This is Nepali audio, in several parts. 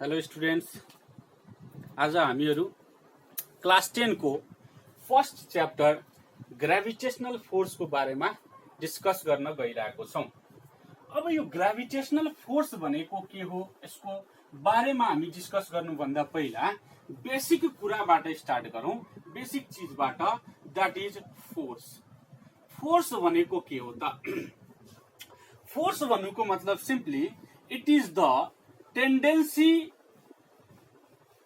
हेलो स्टुडेन्ट्स, आज हामीहरू क्लास 10 को फर्स्ट च्याप्टर ग्रेभिटेशनल फोर्स को बारेमा डिस्कस गर्न गइरहेको छौं। अब यो ग्रेभिटेशनल फोर्स भनेको के हो, यसको बारेमा हामी डिस्कस गर्नुभन्दा पहिला बेसिक कुराबाट स्टार्ट गरौं। बेसिक चीजबाट, दैट इज फोर्स। फोर्स भनेको के हो त? फोर्स भन्नुको मतलब simply it is the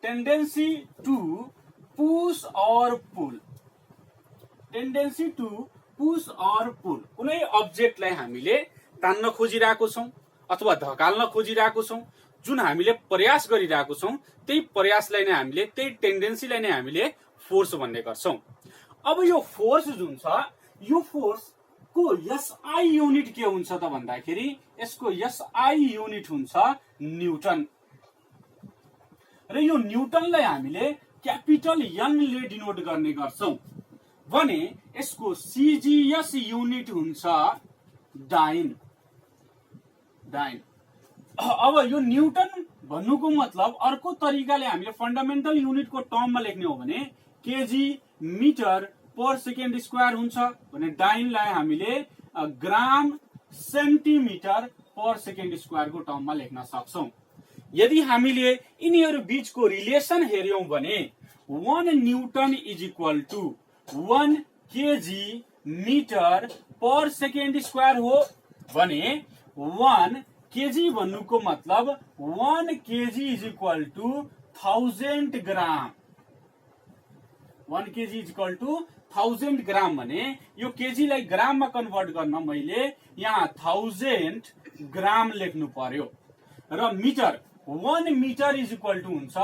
tendency to push or pull. Tendency to push or pull. कुनै अब्जेक्टलाई हामीले तान्न खोजिरहेको छौं अथवा धकाल्न खोजिरहेको छौं, जुन हामीले प्रयास गरिरहेको छौं, त्यही प्रयासलाई नै हामीले, त्यही टेन्डेन्सीलाई नै हामीले फोर्स भन्ने गर्छौं। अब यो फोर्स जुन छ, यो फोर्स को एसआई युनिट के हुन्छ त भन्दाखेरि यसको एसआई युनिट हुन्छ न्यूटन। र यो न्यूटनलाई हामीले क्यापिटल एन ले डिनोट गर्ने गर्छौं भने यसको सीजीएस युनिट हुन्छ डाइन। अब यो न्यूटन भन्नुको मतलब अर्को तरिकाले हामीले फन्डामेन्टल युनिटको टर्ममा लेख्ने हो भने KG metre per second square हुन्छ भने डाइनलाई हामीले gram centimetre per second square को टर्ममा लेख्न सक्छौं। यदि हामीले यिनीहरू बीचको रिलेसन हेर्यौं भने 1 newton is equal to 1 KG metre per second square हो भने 1 केजी भन्नुको मतलब 1 KG is equal to 1000 gram. 1 KG is equal to 1000 gram भने यो केजीलाई ग्राममा कन्भर्ट गर्न मैले यहाँ 1000 ग्राम लेख्नु पर्यो। र metre 1 metre is equal to हुन्छ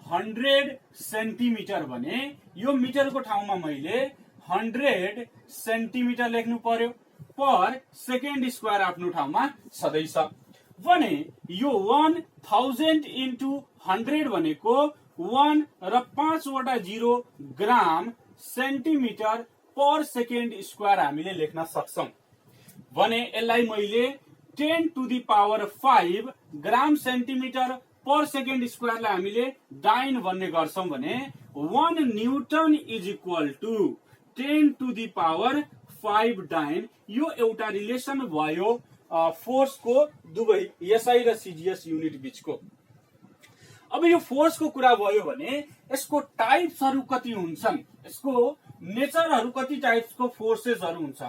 100 सेन्टिमिटर भने यो मिटरको ठाउँमा मैले 100 सेन्टिमिटर लेख्नु पर्यो। पर सेकेन्ड स्क्वायर आफ्नो ठाउँमा सधैँ छ भने यो 1000 इन्टु 100 भनेको 1 र 5 वटा 0 gram centimetre per second square हामीले लेख्न सक्छौं भने यसलाई मैले 10 to the power 5 gram centimetre per second स्क्वायरलाई हामीले डाइन भन्ने गर्छौं भने 1 newton is equal to 10 to the power 5 dyne. यो एउटा रिलेसन भयो फोर्सको दुवै एसआई र सीजीएस युनिट बीचको। अब यो फोर्सको कुरा भयो भने यसको टाइप्सहरू कति हुन्छन्, यसको नेचरहरू कति टाइप्सको फोर्सेसहरू हुन्छ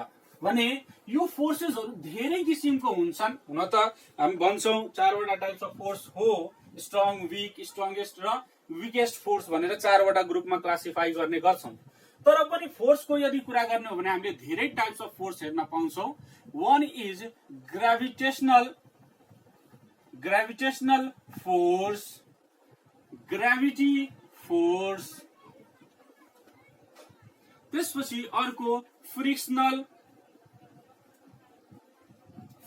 भने यो फोर्सेसहरू धेरै किसिमको हुन्छन्। हुन त हामी भन्छौं 4 वटा टाइप्स अफ फोर्स हो, स्ट्रङ, वीक, स्ट्रङ्गेस्ट र वीकेस्ट फोर्स भनेर 4 वटा ग्रुपमा क्लासिफाई गर्ने गर्छौं। तर पनि फोर्सको यदि कुरा गर्ने हो भने हामीले धेरै टाइप्स अफ फोर्स हेर्न पाउँछौं। one is gravitational force, gravity force, त्यसपछि अर्को frictional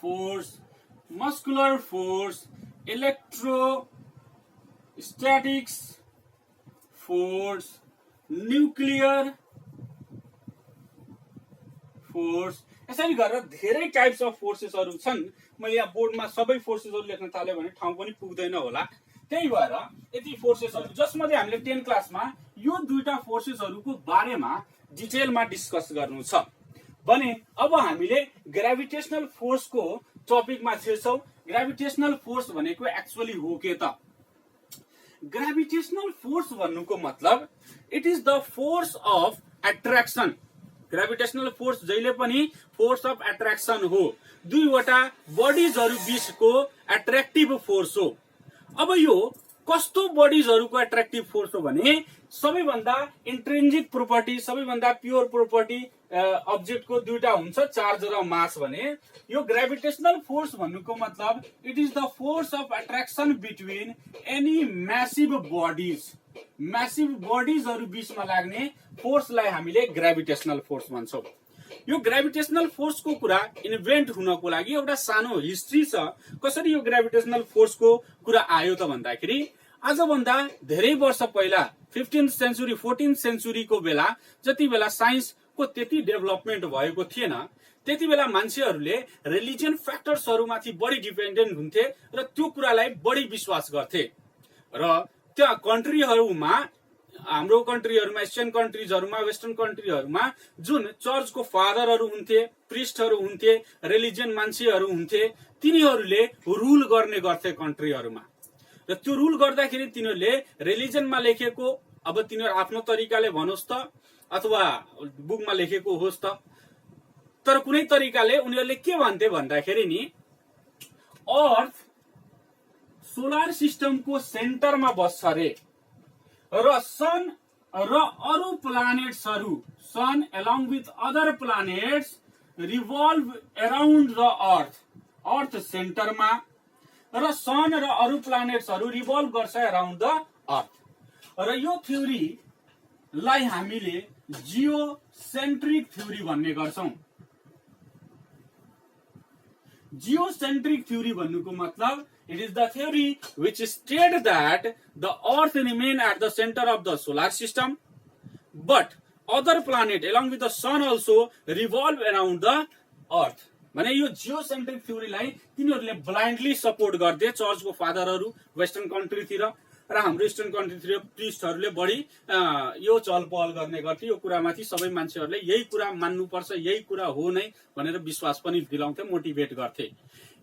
force, muscular force, electrostatics force, nuclear force. यसरी गरेर धेरै टाइप्स अफ फोर्सेसहरू छन्। मैले यहाँ बोर्डमा सबै फोर्सेसहरू लेख्न थाल्यो भने ठाउँ पनि पुग्दैन होला। त्यही भएर यति फोर्सेसहरू जसमध्ये हामीले 10 क्लासमा यो दुईटा फोर्सेसहरूको बारेमा डिटेलमा डिस्कस गर्नु छ भने अब हामीले ग्रेभिटेशनल फोर्सको टपिकमा छिर्छौं। ग्रेभिटेशनल फोर्स भनेको एक्चुअली हो के त? ग्रेभिटेशनल फोर्स भन्नुको मतलब it is the force of attraction. Gravitational force जहिले पनि फोर्स अफ एट्र्याक्सन हो, दुईवटा बडीजहरू बीचको एट्र्याक्टिभ फोर्स हो। अब यो कस्तो बडीजहरूको एट्र्याक्टिभ फोर्स हो भने सबैभन्दा इन्ट्रिन्जिक प्रोपर्टी, सबैभन्दा प्योर प्रोपर्टी अब्जेक्टको दुईटा हुन्छ, चार्ज र मास भने यो ग्रेभिटेशनल फोर्स भन्नुको मतलब it is the force of attraction between any massive bodies. Massive बडीजहरू बीचमा लाग्ने फोर्सलाई हामीले ग्रेभिटेशनल फोर्स भन्छौं। यो ग्रेभिटेशनल फोर्सको कुरा इन्भेन्ट हुनको लागि एउटा सानो हिस्ट्री छ। कसरी यो ग्रेभिटेशनल फोर्सको कुरा आयो त भन्दाखेरि आजभन्दा धेरै वर्ष पहिला 15th सेन्चुरी 14th सेन्चुरीको बेला जति बेला साइन्सको त्यति डेभलपमेन्ट भएको थिएन, त्यति बेला मान्छेहरूले रिलिजियन फ्याक्टर्सहरूमाथि बढी डिपेन्डेन्ट हुन्थे र त्यो कुरालाई बढी विश्वास गर्थे। र त्यहाँ कन्ट्रीहरूमा हाम्रो कन्ट्रीहरूमा एसियन कन्ट्रीजहरूमा वेस्टर्न कन्ट्रीहरूमा जुन चर्चको फादरहरू हुन्थे प्रिस्टहरू हुन्थे रिलिजियन मान्छेहरू हुन्थे तिनीहरूले रुल गर्ने गर्थे कन्ट्रीहरूमा र त्यो रुल गर्दाखेरि तिनीहरूले रिलिजनमा लेखेको अब तिनीहरू आफ्नो तरिकाले भनोस् त अथवा बुकमा लेखेको होस् त तर कुनै तरिकाले उनीहरूले के भन्थे भन्दाखेरि नि अर्थ सोलर सिस्टमको सेन्टरमा बस्छ रे र सन र अरू प्लानेट्सहरू sun along with other planets revolve around the earth सेन्टरमा र सन र अरू प्लानेट्सहरू रिभल्भ गर्छ अराउन्ड द अर्थ र यो थ्योरीलाई हामीले जियोसेन्ट्रिक थ्योरी भन्ने गर्छौं जियोसेन्ट्रिक थ्योरी भन्नुको मतलब it is the theory which states that the earth remain at the center of the solar system but other planet along with the sun also revolve around the earth भने यो जियोसेन्ट्रिक थ्योरीलाई तिनीहरूले ब्लाइन्डली सपोर्ट गर्थे चर्चको फादरहरू वेस्टर्न कन्ट्रीतिर र हाम्रो इस्टर्न कन्ट्रीतिर प्रिस्टहरूले बढी यो चलपहल गर्ने गर्थे यो कुरामाथि सबै मान्छेहरूले यही कुरा मान्नुपर्छ यही कुरा हो नै भनेर विश्वास पनि दिलाउँथे मोटिभेट गर्थे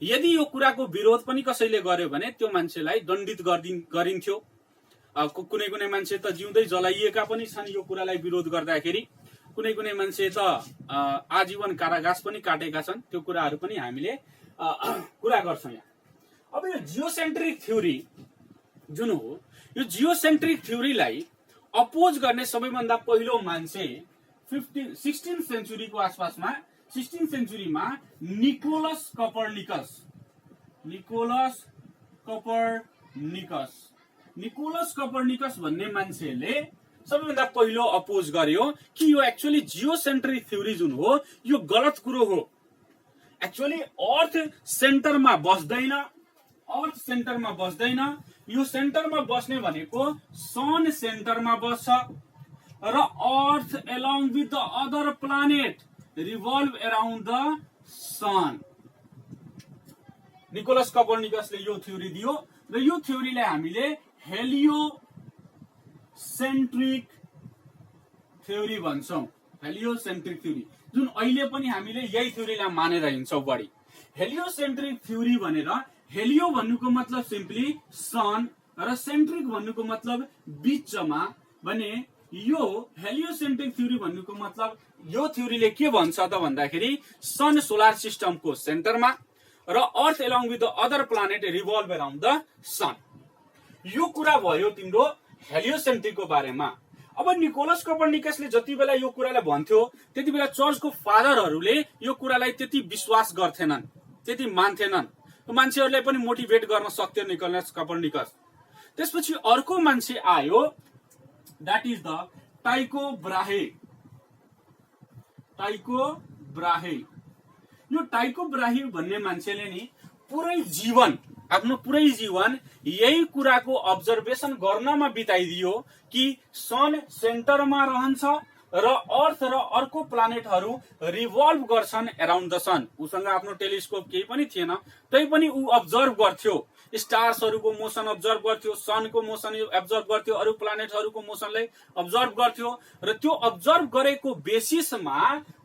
यदि यो कुराको विरोध पनि कसैले गर्यो भने त्यो मान्छेलाई दण्डित गरिन्थ्यो कुनै कुनै मान्छे त जिउँदै जलाइएका पनि छन् यो कुरालाई विरोध गर्दाखेरि कुनै कुनै मान्छे त आजीवन कारावास पनि काटेका छन् त्यो कुराहरू पनि हामीले कुरा गर्छौं यहाँ अब यो जियोसेन्ट्रिक थ्योरी जुन हो यो जियोसेन्ट्रिक थ्योरीलाई अपोज गर्ने सबैभन्दा पहिलो मान्छे 16th सेन्चुरीको आसपासमा 16th सेन्चुरीमा निकोलस कपर्निकस भन्ने मान्छेले सबैभन्दा पहिलो अपोज गर्यो कि यो एक्चुअली जियोसेन्ट्रिक थ्योरी जुन हो यो गलत कुरो हो एक्चुअली अर्थ सेन्टरमा बस्दैन यो सेन्टरमा बस्ने भनेको सन सेन्टरमा बस्छ र earth along with the other planet revolve around the sun Nicolaus कपर्निकसले यो थ्योरी दियो र यो थ्योरीलाई हामीले हेलियोसेन्ट्रिक थ्योरी भन्छौं हेलियोसेन्ट्रिक थ्योरी जुन अहिले पनि हामीले यही थ्योरीलाई मानेर हिँड्छौं बढी हेलियोसेन्ट्रिक थ्योरी भनेर हेलियो भन्नुको मतलब सिम्पली सन र सेन्ट्रिक भन्नुको मतलब बीचमा भने यो हेलियोसेन्ट्रिक थ्योरी भन्नुको मतलब यो थ्योरीले के भन्छ त भन्दाखेरि सन सोलर सिस्टमको सेन्टरमा र earth along with the other planet revolve around the sun यो कुरा भयो तिम्रो हेलियोसेन्ट्रिकको बारेमा अब निकोलस कपर्निकसले जति बेला यो कुरालाई भन्थ्यो त्यति बेला चर्चको फादरहरूले यो कुरालाई त्यति विश्वास गर्थेनन् त्यति मान्थेनन् मान्छेहरूले पनि मोटिभेट गर्न सक्थ्यो निकोलस कपर्निकस त्यसपछि अर्को मान्छे आयो that is the टाइको ब्राहे यो टाइको ब्राहे भन्ने मान्छेले नि आफ्नो पुरै जीवन यही कुराको अब्जर्भेसन गर्नमा बिताइदियो कि सन सेन्टरमा रहन्छ र अर्थ र अर्को प्लानेटहरू रिभल्भ गर्छन् अराउन्ड द सन उसँग आफ्नो टेलिस्कोप केही पनि थिएन तै पनि ऊ अब्जर्भ गर्थ्यो स्टार्सहरूको मोसन अब्जर्भ गर्थ्यो सनको मोसन अब्जर्भ गर्थ्यो अरू प्लानेटहरूको मोसनलाई अब्जर्भ गर्थ्यो र त्यो अब्जर्भ गरेको बेसिसमा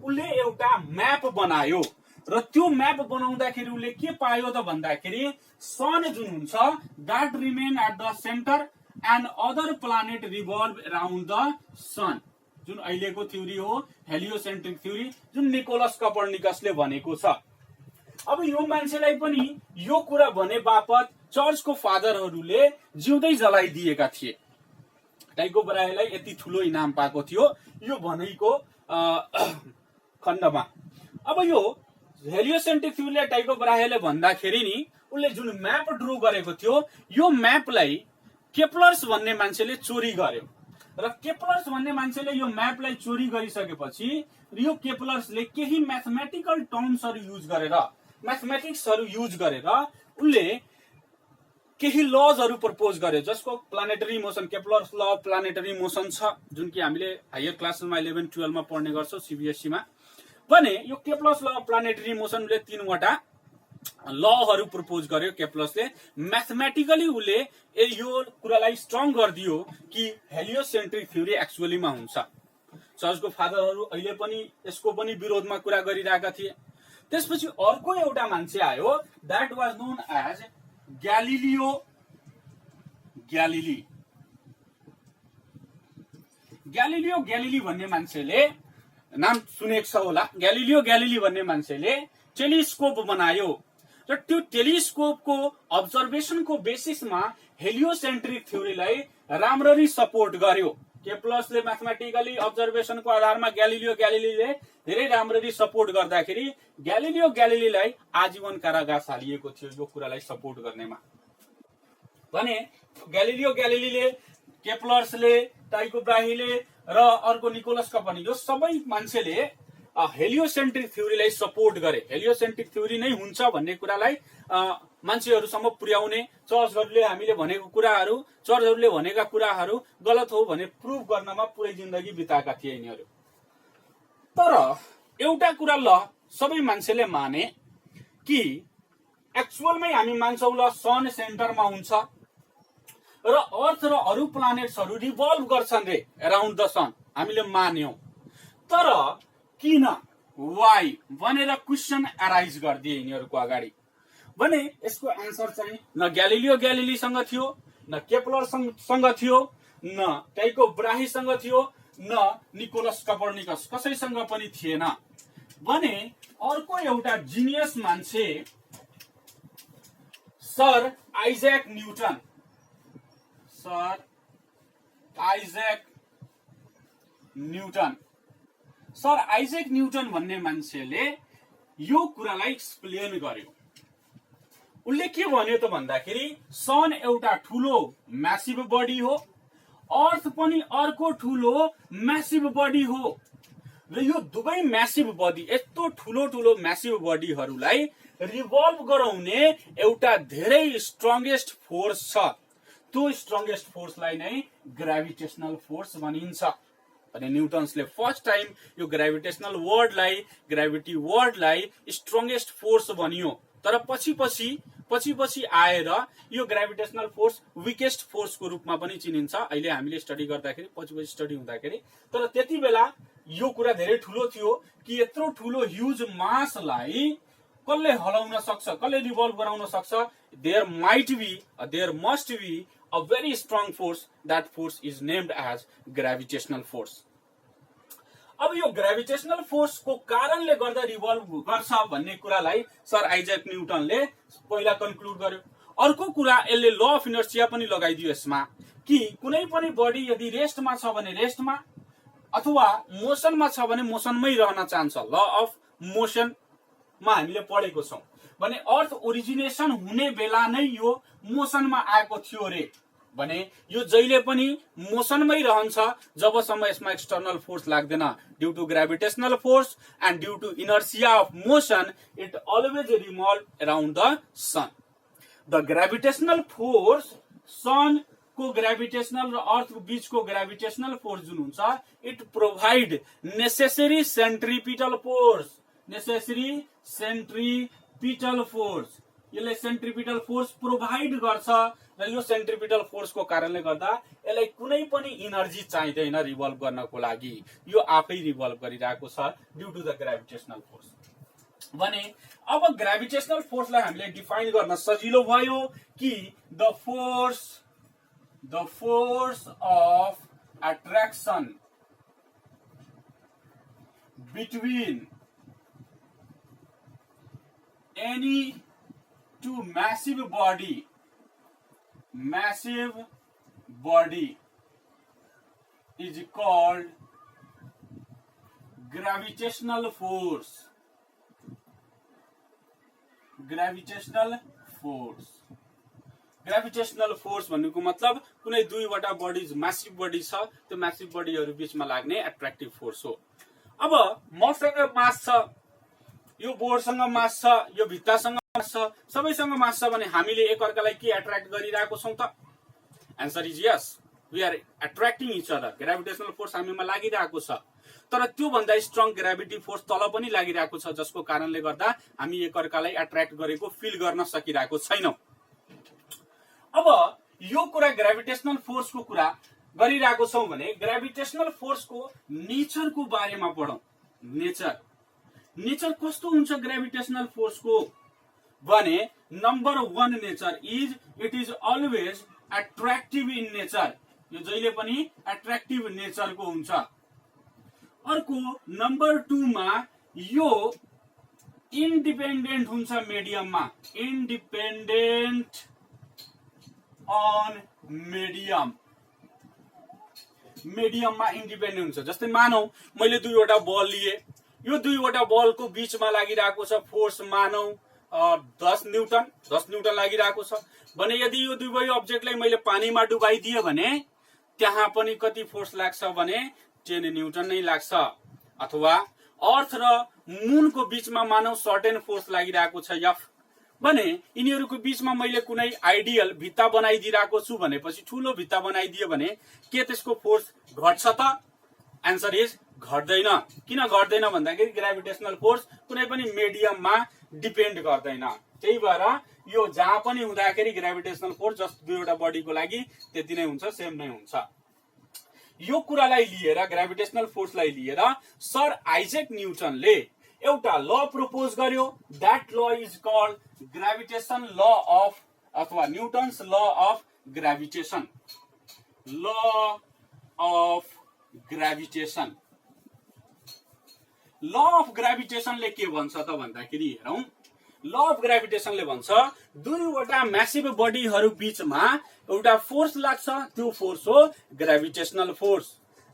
उसले एउटा म्याप बनायो र त्यो म्याप बनाउँदाखेरि उसले के पायो त भन्दाखेरि सन जुन हुन्छ that remain at the centre and other planet revolve around the sun जुन अहिलेको थ्योरी हो हेलियोसेन्ट्रिक थ्योरी जुन निकोलस कपर्निकसले भनेको छ अब यो मान्छेलाई पनि यो कुरा भने बापत चर्चको फादरहरूले जिउँदै जलाइदिएका थिए टाइको ब्राहेलाई यति ठुलो इनाम पाएको थियो यो भनाइको खण्डमा अब यो हेलियोसेन्ट्रिक थ्योरीलाई टाइको ब्राहेले भन्दाखेरि नि उनले जुन म्याप ड्रो गरेको थियो यो म्यापलाई केप्लर्स भन्ने मान्छेले चोरी गर्यो र केप्लर्स भन्ने मान्छेले यो म्यापलाई चोरी गरिसकेपछि यो केप्लर्सले केही म्याथमेटिकल टर्म्सहरू युज गरेर उनले केही लजहरू प्रपोज गर्यो जसको planetary motion Kepler's law of planetary motion छ जुन कि हामीले हायर क्लासमा 11 12 मा पढ्ने गर्छौं सीबीएसई मा भने यो केप्लर्स ल अफ प्लानेटरी मोसनले तीनवटा लहहरू प्रपोज गर्यो केप्लसले। म्याथमेटिकली उसले यो कुरालाई स्ट्रङ गरिदियो कि हेलियोसेन्ट्रिक थ्योरी एक्चुअलीमा हुन्छ। चर्चको फादरहरू अहिले पनि यसको पनि विरोधमा कुरा गरिरहेका थिए। त्यसपछि अर्को एउटा मान्छे आयो, that was known as Galileo Galilei. Galileo Galilei भन्ने मान्छेले, नाम सुनेको छ होला, ग्यालिलियो ग्यालिली भन्ने मान्छेले टेलिस्कोप बनायो र त्यो टेलिस्कोपको अब्जर्भेसनको बेसिसमा हेलियोसेन्ट्रिक थ्योरीलाई राम्ररी सपोर्ट गर्यो। केप्लसले म्याथमेटिकली अब्जर्भेसनको आधारमा ग्यालिलियो ग्यालिलीले धेरै राम्ररी सपोर्ट गर्दाखेरि ग्यालिलियो ग्यालिलीलाई आजीवन कारावास हालिएको थियो यो कुरालाई सपोर्ट गर्नेमा। भने ग्यालिलियो ग्यालिलीले, केप्लसले, टाइको ब्राहीले र अर्को निकोलस कपर्निकस, यो सबै मान्छेले हेलियोसेन्ट्रिक थ्योरीलाई सपोर्ट गरे। हेलियोसेन्ट्रिक थ्योरी नै हुन्छ भन्ने कुरालाई मान्छेहरूसम्म पुर्याउने, चर्चहरूले हामीले भनेको कुराहरू, चर्चहरूले भनेका कुराहरू गलत हो भने प्रुभ गर्नमा पुरै जिन्दगी बिताएका थिए यिनीहरू। तर एउटा कुरा ल सबै मान्छेले माने कि एक्चुअलमै हामी मान्छौँ ल सन सेन्टरमा हुन्छ र अर्थ र अरू प्लानेट्सहरू रिभल्भ गर्छन् रे अराउन्ड द सन, हामीले मान्यौं। तर किन, वाइ भनेर क्वेसन एराइज गरिदिए यिनीहरूको अगाडि। भने यसको एन्सर चाहिँ न ग्यालिलियो ग्यालिलीसँग थियो, न केप्लरसँग थियो, न टाइको ब्राहीसँग थियो, न निकोलस कपर्निकस कसैसँग पनि थिएन। भने अर्को एउटा जिनियस मान्छे sir Isaac Newton, sir Isaac Newton, sir Isaac Newton भन्ने मान्छेले यो कुरालाई एक्सप्लेन गर्यो। उसले के भन्यो त भन्दाखेरि सन एउटा ठुलो म्यासिभ बडी हो, अर्थ पनि अर्को ठुलो म्यासिभ बडी हो र यो दुवै म्यासिभ बडी, यस्तो ठुलो ठुलो म्यासिभ बडीहरूलाई रिभल्भ गराउने एउटा धेरै स्ट्रङ्गेस्ट फोर्स छ। त्यो स्ट्रङ्गेस्ट फोर्सलाई नै ग्राभिटेसनल फोर्स भनिन्छ। अनि न्युटन्सले फर्स्ट टाइम यो ग्राभिटेसनल वर्डलाई, ग्राभिटी वर्डलाई स्ट्रङ्गेस्ट फोर्स भनियो। तर पछि आएर यो ग्राभिटेसनल फोर्स विकेस्ट फोर्सको रूपमा पनि चिनिन्छ अहिले हामीले स्टडी गर्दाखेरि, पछि स्टडी हुँदाखेरि। तर त्यति बेला यो कुरा धेरै ठुलो थियो कि यत्रो ठुलो ह्युज मासलाई कसले हलाउन सक्छ, कसले रिभल्भ गराउन सक्छ। There must be a very strong force. That force is named as gravitational force. अब यो ग्राभिटेसनल फोर्स को कारणले गर्दा रिभल्भ गर्छ भन्ने कुरालाई सर आइज्याक न्युटनले पहिला कन्क्लुड गर्यो। अर्को कुरा यसले ल अफ इनर्सिया पनि लगाइदियो यसमा कि कुनै पनि बडी यदि रेस्टमा छ भने रेस्टमा, अथवा मोसनमा छ भने मोसनमै रहन चाहन्छ। ल अफ मोसनमा हामीले पढेको छौं। भने अर्थ ओरिजिनेसन हुने बेला नै यो मोसनमा आएको थियो रे। भने यो जहिले पनि मोसनमै रहन्छ जबसम्म यसमा एक्सटर्नल फोर्स लाग्दैन। Due to gravitational force and due to inertia of motion it always revolve around the sun. The gravitational force, sun को ग्राभिटेशनल र अर्थ बीचको ग्राभिटेशनल फोर्स जुन हुन्छ, it provide necessary centripetal force, necessary centripetal force. यसले सेन्ट्रिपिटल फोर्स प्रोभाइड गर्छ र यो सेन्ट्रिपिटल फोर्सको कारणले गर्दा यसलाई कुनै पनि इनर्जी चाहिँदैन रिभल्भ गर्नको लागि, यो आफै रिभल्भ गरिरहेको छ due to the gravitational force. भने अब ग्राभिटेशनल फोर्सलाई हामीले डिफाइन गर्न सजिलो भयो कि the force of attraction between any two massive body is called gravitational force. Gravitational force भन्नुको मतलब कुनै दुईवटा बडीज म्यासिभ बडी छ, त्यो म्यासिभ बडीहरु बीचमा लाग्ने एट्र्याक्टिभ फोर्स हो। अब मसँग मास छ, यो बोर्डसँग मास छ, यो भित्तासँग मास छ, सबैसँग मास छ भने हामीले एकअर्कालाई के एट्र्याक्ट गरिरहेको छौं त? Answer is yes, we are attracting each other. Gravitational force हामीमा लागिरहेको छ। तर त्यो भन्दा स्ट्रङ ग्राभिटी फोर्स तल पनि लागिरहेको छ, जसको कारणले गर्दा हामी एकअर्कालाई अट्र्याक्ट गरेको फिल गर्न सकिरहेको छैनौं। अब यो कुरा ग्राभिटेशनल फोर्सको कुरा गरिरहेको छौं भने ग्राभिटेशनल फोर्सको नेचरको बारेमा पढौं। नेचर कस्तो हुन्छ ग्राभिटेशनल फोर्सको भने number 1 nature is it is always attractive in nature. यो जहिले पनि एट्र्याक्टिभ नेचरको हुन्छ। अर्को नम्बर 2 मा यो इन्डिपेन्डेन्ट हुन्छ मिडियममा, इन्डिपेन्डेन्ट अन मिडियममा इन्डिपेन्डेन्ट हुन्छ। जस्तै मानौ मैले दुईवटा बल लिए, यो दुईवटा बलको बीचमा लागिरहेको छ फोर्स मानौ 10 न्यूटन लागिरहेको छ भने यदि यो दुवै अब्जेक्टलाई मैले पानीमा डुबाइदिए भने त्यहाँ पनि कति फोर्स लाग्छ भने 10 न्यूटन नै लाग्छ। अथवा अर्थ र मूनको बीचमा मानौ सर्टेन फोर्स लागिरहेको छ F भने यिनीहरूको बीचमा मैले कुनै आइडियल भित्ता बनाइदिरहेको छु भनेपछि ठूलो भित्ता बनाइदियो भने के त्यसको फोर्स घट्छ त? आन्सर इज घट्दैन। किन घट्दैन भन्दाखेरि ग्राभिटेशनल फोर्स कुनै पनि मिडियममा डिपेन्ड गर्दैन। त्यही भएर यो जहाँ पनि हुँदाखेरि ग्राभिटेशनल फोर्स जस्ट दुईवटा बडीको लागि त्यति नै हुन्छ, सेम नै हुन्छ। यो कुरालाई लिएर ग्राभिटेशनल फोर्सलाई लिएर सर आइजक न्यूटनले एउटा ल प्रपोज गर्यो। द्याट ल इज कल्ड ग्राभिटेशन ल अफ अथवा Newton's law of ग्राभिटेशन। Law of ग्राभिटेशन, law of ग्राभिटेशनले के भन्छ त भन्दाखेरि हेरौं। ल अफ ग्राभिटेशनले भन्छ दुईवटा म्यासिभ बडीहरू बीचमा एउटा फोर्स लाग्छ, त्यो फोर्स हो gravitational force.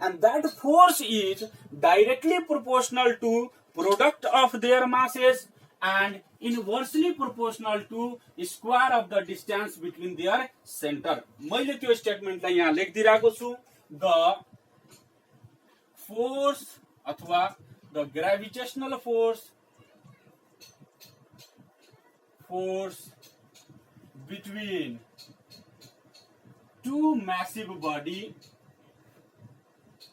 And that force is directly proportional to product of their masses and inversely proportional to square of the distance between their center। मैले त्यो स्टेटमेन्टलाई यहाँ लेखिदिरहेको छु। the force अथवा the gravitational force between two massive body is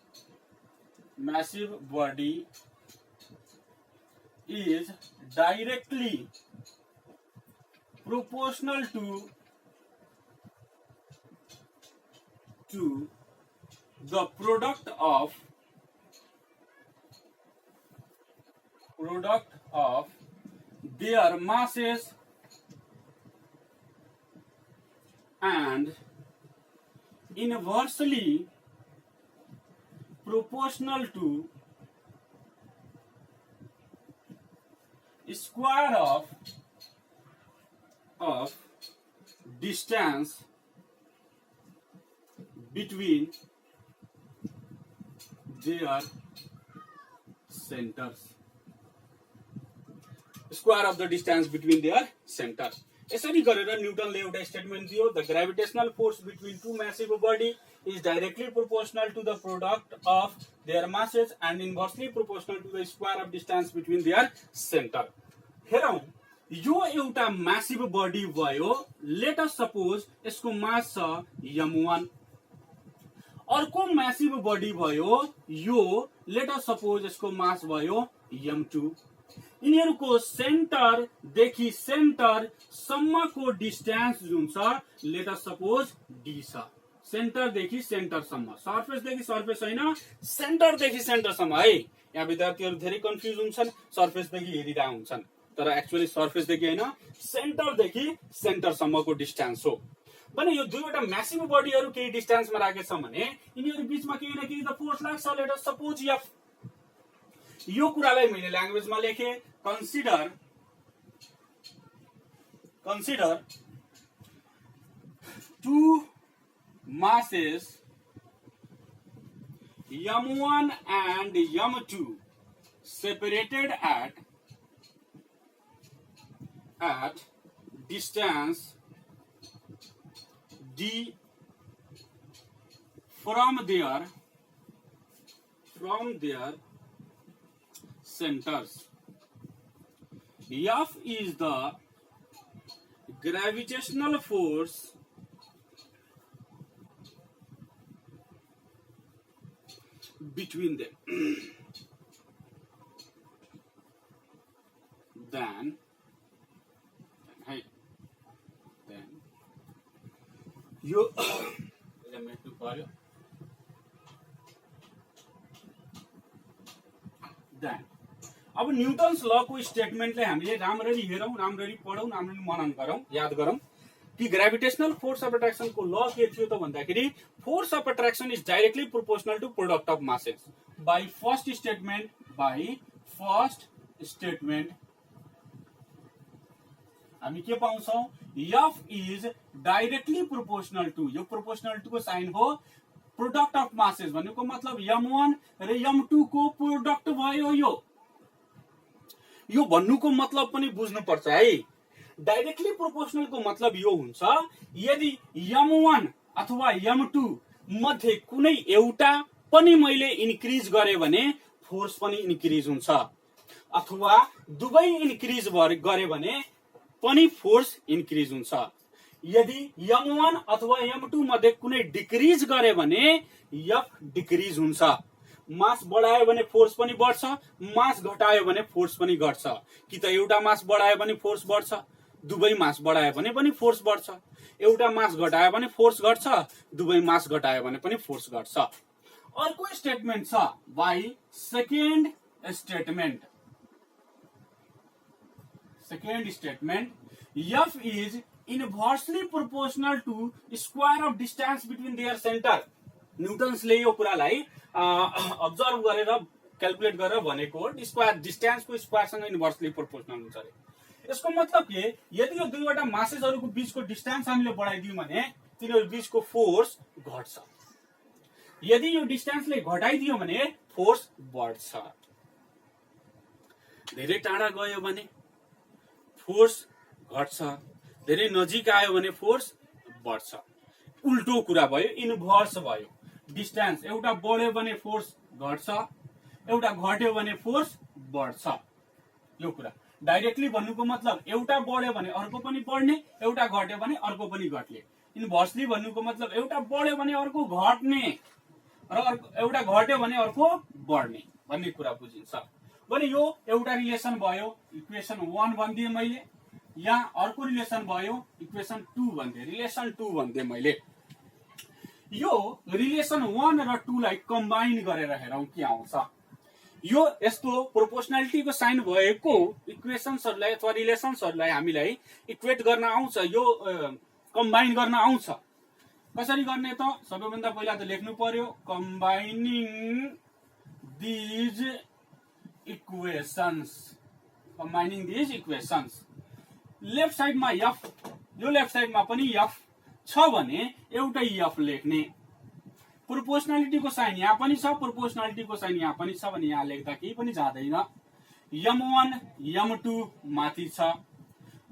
directly proportional to the product of their masses and inversely proportional to square of distance between their centers। Square of the distance between their centre. यसरी गरेर न्यूटनले एउटा स्टेटमेन्ट दियो। The gravitational force between two massive body is directly proportional to the product of their masses and inversely proportional to the square of distance between their center। हेरौं, यो एउटा म्यासिभ बडी भयो। लेट अस सपोज यसको मास छ m1। अर्को म्यासिभ बडी भयो यो, लेट अस सपोज यसको मास भयो m2। यिनीहरूको सेन्टर देखि सेन्टर सम्मको डिस्टेन्स जुन छ लेट अस सपोज d छ। सेन्टर देखि सेन्टर सम्म, सर्फेस देखि सर्फेस हैन, सेन्टर देखि सेन्टर सम्म है। यहाँ विद्यार्थीहरू धेरै कन्फ्युज हुन्छन्, सर्फेस देखि हेरिरा हुन्छन्, तर एक्चुअली सर्फेस देखि हैन सेन्टर देखि सेन्टर सम्मको डिस्टेन्स हो। भने यो दुईवटा म्यासिभ बडीहरू केही डिस्टेन्समा राखेछ भने यिनीहरू बीचमा केही न केही त फोर्स लाग्छ। Let us suppose F। यो कुरालाई मैले ल्याङ्ग्वेजमा लेखे। Consider two masses m1 and m2 separated at distance d from their centers। F is the gravitational force between them। Then है देन यो मेट्नु पर्यो देन अब न्यूटन्स ल को स्टेटमेन्टले हामीले राम्ररी हेरौं, राम्ररी पढौं, राम्ररी मनन गरौं, याद गरौं कि ग्रेभिटेशनल फोर्स अफ अट्र्याक्सन को ल के थियो त भन्दाखेरि force of attraction is directly proportional to product of masses by first statement हामी के पाउँछौं F is directly proportional to, यो प्रोपोर्शनल टु को साइन हो प्रोडक्ट अफ मासेस भनेको मतलब m1 र m2 को प्रोडक्ट भयो। यो भन्नुको मतलब पनि बुझ्नु पर्छ है। डाइरेक्टली प्रोपोर्शनल को मतलब यो हुन्छ यदि m1 अथवा m2 मध्ये कुनै एउटा पनि मैले इन्क्रिज गरे भने फोर्स पनि इन्क्रिज हुन्छ, अथवा दुवै इन्क्रिज गरे भने पनि फोर्स इन्क्रिज हुन्छ। यदि m1 अथवा m2 मध्ये कुनै डिक्रिज गरे भने f डिक्रिज हुन्छ। मास बढायो भने फोर्स पनि बढ्छ, मास घटायो भने फोर्स पनि घट्छ। कि त एउटा मास बढायो भने फोर्स बढ्छ, दुवै मास बढायो भने पनि फोर्स बढ्छ। एउटा मास घटायो भने फोर्स घट्छ, दुवै मास घटायो भने पनि फोर्स घट्छ। अर्को स्टेटमेन्ट छ by second statement f is inversely proportional to square of distance between their center। न्यूटन्सले यो कुरालाई अब्जर्भ गरेर क्याल्कुलेट गरेर भनेको स्क्वायर डिस्टेन्स को स्क्वायरसँग इन्भर्सली प्रोपोर्शनल हुन्छ रे। यसको मतलब के यदि यो दुईवटा मासेसहरुको बीचको डिस्टेन्स हामीले बढाइदियौं भने तिनीहरु बीचको फोर्स घट्छ, यदि यो डिस्टेन्सले घटाइदियो भने फोर्स बढ्छ। धेरै टाढा गयो भने फोर्स घट्छ, धेरै नजिक आयो भने फोर्स बढ्छ। उल्टो कुरा भयो, इन्भर्स भयो। डिस्टेन्स एउटा बढ्यो भने फोर्स घट्छ, एउटा घट्यो भने फोर्स बढ्छ। यो कुरा डाइरेक्टली भन्नुको मतलब एउटा बढ्यो भने अर्को पनि बढ्ने, एउटा घट्यो भने अर्को पनि घट्ने। इन्भर्सली भन्नुको मतलब एउटा बढ्यो भने अर्को घट्ने र एउटा घट्यो भने अर्को बढ्ने भन्ने कुरा बुझिन्छ। भने यो एउटा रिलेसन भयो, इक्वेसन 1 भनिदिए मैले। यहाँ अर्को रिलेसन भयो, इक्वेसन 2 भन्थे, रिलेसन 2 भन्थे मैले। यो रिलेसन 1 र 2 लाई कम्बाइन गरेर हेरौं के आउँछ। यो यस्तो प्रोपोर्शनालिटी को साइन भएको इक्वेशन्सहरुलाई अथवा रिलेसन्सहरुलाई हामीलाई इक्वेट गर्न आउँछ, यो कम्बाइन गर्न आउँछ। कसरी गर्ने त? सबैभन्दा पहिला त लेख्नु पर्यो कम्बाइनिङ दिज इक्वेशन्स। लेफ्ट साइडमा f, यो लेफ्ट साइडमा पनि f छ भने एउटै f लेख्ने। प्रोपोर्शनालिटी को साइन यहाँ पनि छ, प्रोपोर्शनालिटी को साइन यहाँ पनि छ भने यहाँ लेख्दा केही पनि जाँदैन। m1 m2 माथि छ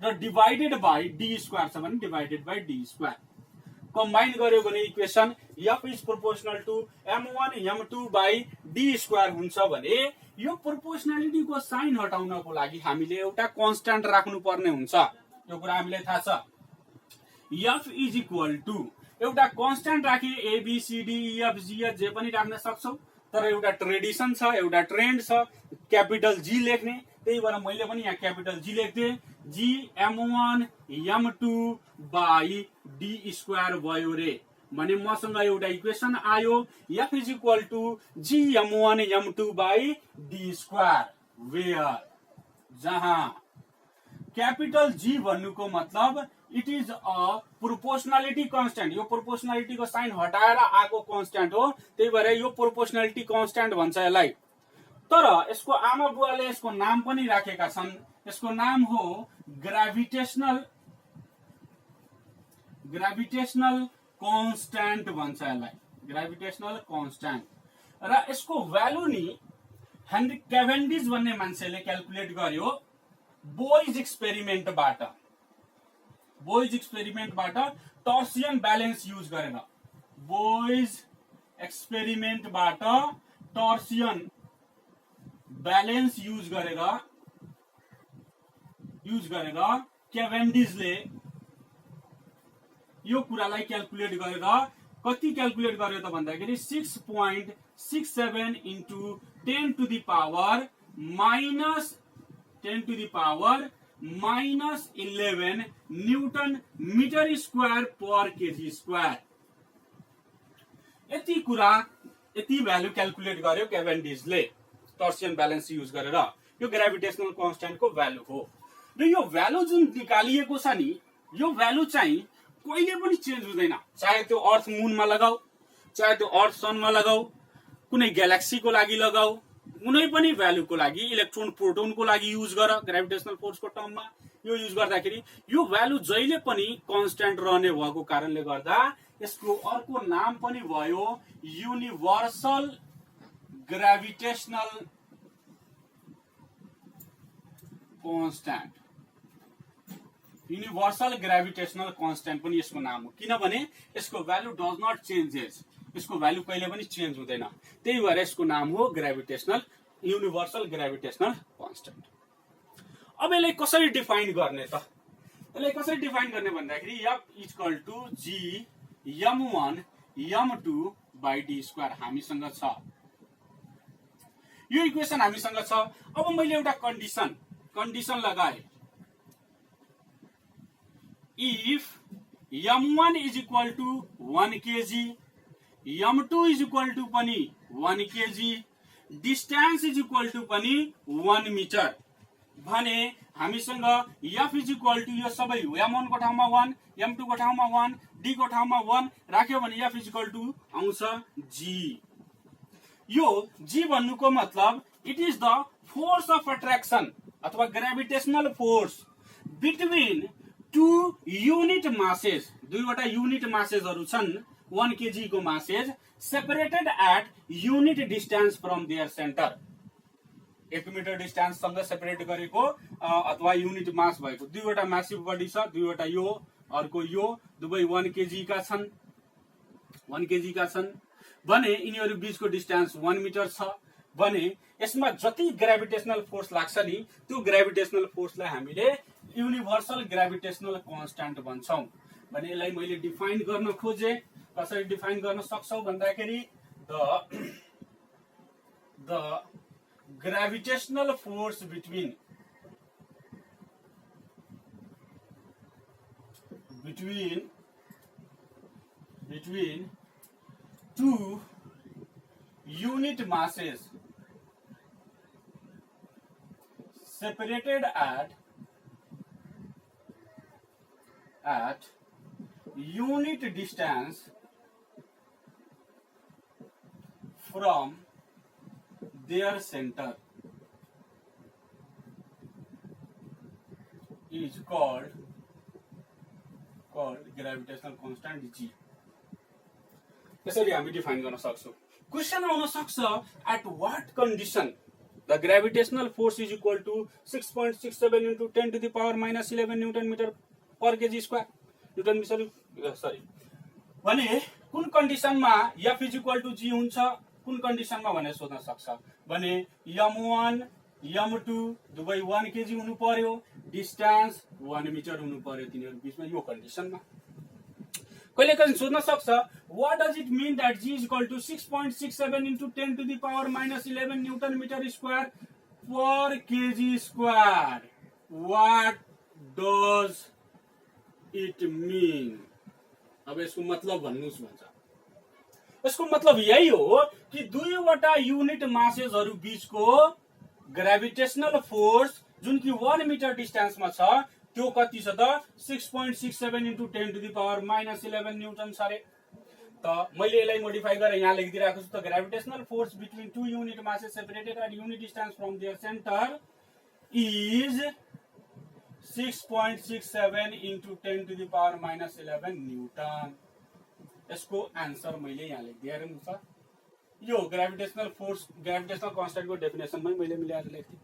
र डिवाइडेड बाई d स्क्वायर छ भने divided by d square. Combine गर्यो भने equation f is proportional to m1 m2 by d square हुन्छ भने यो प्रोपोर्शनालिटी को साइन हटाउनको लागि हामीले एउटा कन्स्ट्यान्ट राख्नु पर्ने हुन्छ। यो कुरा हामीलाई थाहा छ। f इज इक्वल टु एउटा constant rakhi a b c d e f g h जे पनि राख्न सक्छौ, तर एउटा ट्रेडिसन छ, एउटा ट्रेन्ड छ क्यापिटल G लेख्ने। त्यही भएर मैले पनि यहाँ क्यापिटल G लेख्थे। G m1 m2 by d square भयो रे भने मसँग एउटा इक्वेसन आयो f is equal to g m1 m2 by d square, where जहाँ क्यापिटल G भन्नुको मतलब it is a proportionality constant. यो प्रोपोर्शनालिटी को साइन हटाएर आएको कन्स्ट्यान्ट हो, त्यही भएर यो प्रोपोर्शनालिटी कन्स्ट्यान्ट भन्छ यसलाई। तर यसको आमा बुवाले यसको नाम पनि राखेका छन्। यसको नाम हो ग्राभिटेशनल कन्स्ट्यान्ट भन्छ यसलाई, ग्राभिटेशनल कन्स्ट्यान्ट। र यसको भ्यालु नि हेनरी क्याभेन्डिस भन्ने मान्छेले क्याल्कुलेट गर्यो बोइज एक्सपेरिमेन्टबाट टर्सियन ब्यालेन्स युज गरेर। बोइज एक्सपेरिमेन्टबाट टर्सियन ब्यालेन्स युज गरेर क्याभेन्डिसले यो कुरालाई क्याल्कुलेट गरेर कति क्याल्कुलेट गर्यो त भन्दाखेरि 6.67 into 10 to the power 10⁻⁻11 newton metre square per KG square. यति कुरा यति भ्यालु क्याल्कुलेट गर्यो क्याभेन्डिसले टर्सियन ब्यालेन्स युज गरेर। यो ग्राभिटेसनल कन्स्ट्यान्टको भ्यालु हो र यो भ्यालु जुन निकालिएको छ नि, यो भ्यालु चाहिँ कहिले पनि चेन्ज हुँदैन। चाहे त्यो अर्थ मुनमा लगाऊ, चाहे त्यो अर्थ सनमा लगाऊ, कुनै ग्यालेक्सीको लागि लगाऊ, कुनै पनि भ्यालुको लागि, इलेक्ट्रोन प्रोटोनको लागि युज गर ग्राभिटेसनल फोर्सको टर्ममा, यो युज गर्दाखेरि यो भ्यालु जहिले पनि कन्स्ट्यान्ट रहने भएको कारणले गर्दा यसको अर्को नाम पनि भयो universal gravitational constant. Universal gravitational constant पनि यसको नाम हो, किनभने यसको भ्यालु डज नट चेन्जेस, यसको भ्यालु कहिले पनि चेन्ज हुँदैन। त्यही भएर यसको नाम हो ग्राभिटेसनल युनिभर्सल ग्राभिटेसनल कन्स्ट्यान्ट। अब यसलाई कसरी डिफाइन गर्ने त? यसलाई कसरी डिफाइन गर्ने भन्दाखेरि F = G m1 m2 by d square हामीसँग छ। यो इक्वेसन हामीसँग छ। अब मैले एउटा कन्डिसन लगाए, if m1 = 1 kg, m2 = पनि 1 kg, डिस्टेन्स = पनि 1 मिटर भने हामीसँग F = यो सबै m1 को ठाउँमा 1, m2 को ठाउँमा 1, d को ठाउँमा 1 राख्यो भने F = आउँछ g। यो g भन्नुको मतलब it is the force of attraction अथवा gravitational force between two unit masses. दुईवटा युनिट मासेसहरु छन् 1 kg को masses separated at unit distance from their centre. 1 metre distance सँग सेपरेट गरेको अथवा युनिट मास भएको दुईवटा म्यासिभ बडी छ। दुईवटा यो अर्को यो दुवै 1 kg का छन्, 1 kg का छन् भने यिनीहरु बीचको डिस्टेन्स 1 मिटर छ भने यसमा जति ग्राभिटेसनल फोर्स लाग्छ नि त्यो ग्राभिटेसनल फोर्सलाई हामीले युनिभर्सल ग्राभिटेसनल कन्स्ट्यान्ट भन्छौं। भने यसलाई मैले डिफाइन गर्न खोजे। कसरी डिफाइन गर्न सक्छौ भन्दाखेरि the gravitational force between two unit masses separated at unit distance from their center is called gravitational constant g। यसरी हामी डिफाइन गर्न सक्छौं। क्वेशन आउन सक्छ at what condition the gravitational force is equal to 6.67 into 10 to the power minus 11 Newton meter per kg square Newton meter sorry भने कुन कन्डिसनमा F = g हुन्छ, कुन कन्डिसनमा भने सोध्न सक्छ भने m1 m2 दुवै 1 kg हुनु पर्यो, डिस्टेन्स 1 मिटर हुनु पर्यो तिनीहरु बीचमा। यो कन्डिसनमा कहिले कहिले सोध्न सक्छ what does it mean that g = 6.67 into 10 to the power minus 11 Newton meter square per kg square। What does it mean? अब यसको मतलब भन्नुस् भन्छ। यसको मतलब यही हो कि दुईवटा युनिट मासेसहरु बीचको ग्राभिटेसनल फोर्स जुन कि 1 मिटर डिस्टेन्समा छ त्यो कति छ त 6.67 into 10 to the power minus 11 Newton छ रे। त मैले यसलाई मोडिफाई गरेर यहाँ लेखिदिराको छु त gravitational force between two unit masses separated at unit distance from their centre is 6.67 into 10 to the power minus 11 newton. यसको आन्सर मैले यहाँ लेखिदिएको छ। यो ग्राभिटेसनल फोर्स ग्राभिटेसनल कन्स्ट्यान्टको डेफिनेसनमै मैले मिलाएर लेख्थे।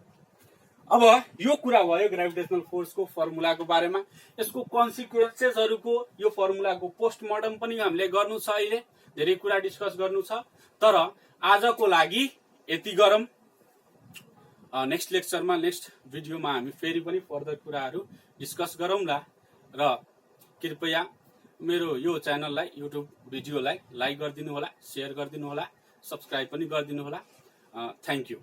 अब यो कुरा भयो ग्राभिटेसनल फोर्सको फर्मुलाको बारेमा। यसको कन्सिक्वेन्सेसहरुको यो फर्मुलाको पोस्टमर्टम पनि हामीले गर्नु छ। अहिले धेरै कुरा डिस्कस गर्नु छ तर आजको लागि यति गरौँ। नेक्स्ट लेक्चरमा नेक्स्ट भिडियोमा हामी फेरि पनि फर्दर कुराहरू डिस्कस गरौँला र कृपया मेरो यो च्यानललाई युट्युब भिडियोलाई लाइक गरिदिनु होला, शेयर गरिदिनु होला, सब्स्क्राइब पनि गरिदिनु होला। Thank you.